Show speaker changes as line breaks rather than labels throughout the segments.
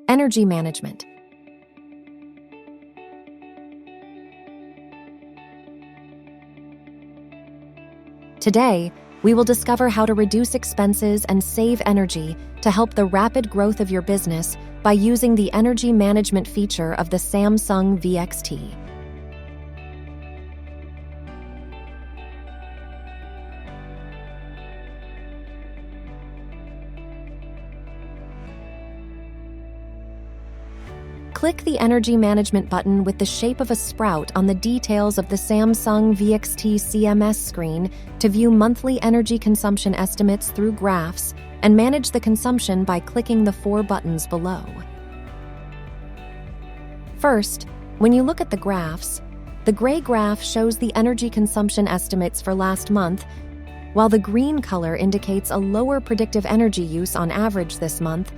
Energy management. Today, we will discover how to reduce expenses and save energy to help the rapid growth of your business by using the energy management feature of the Samsung VXT. Click the Energy Management button with the shape of a sprout on the details of the Samsung VXT CMS screen to view monthly energy consumption estimates through graphs and manage the consumption by clicking the 4 buttons below. First, when you look at the graphs, the gray graph shows the energy consumption estimates for last month, while the green color indicates a lower predictive energy use on average this month,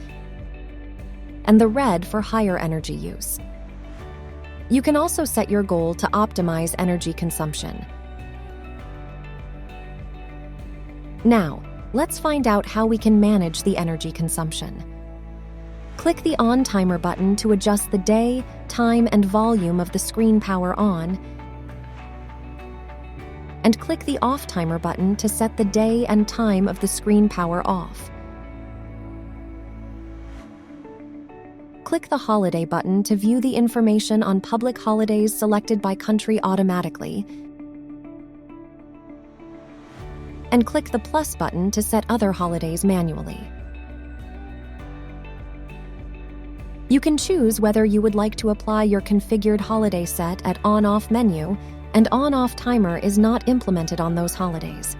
and the red for higher energy use. You can also set your goal to optimize energy consumption. Now, let's find out how we can manage the energy consumption. Click the On Timer button to adjust the day, time, and volume of the screen power on, and click the Off Timer button to set the day and time of the screen power off. Click the Holiday button to view the information on public holidays selected by country automatically, and click the Plus button to set other holidays manually. You can choose whether you would like to apply your configured holiday set at On-Off menu, and On-Off timer is not implemented on those holidays.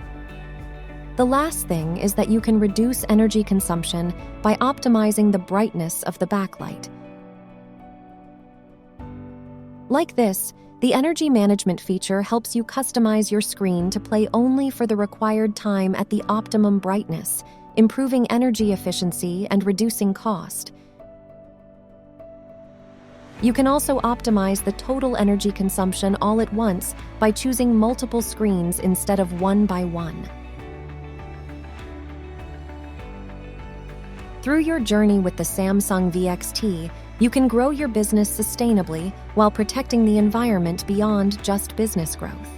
The last thing is that you can reduce energy consumption by optimizing the brightness of the backlight. Like this, the energy management feature helps you customize your screen to play only for the required time at the optimum brightness, improving energy efficiency and reducing cost. You can also optimize the total energy consumption all at once by choosing multiple screens instead of one by one. Through your journey with the Samsung VXT, you can grow your business sustainably while protecting the environment beyond just business growth.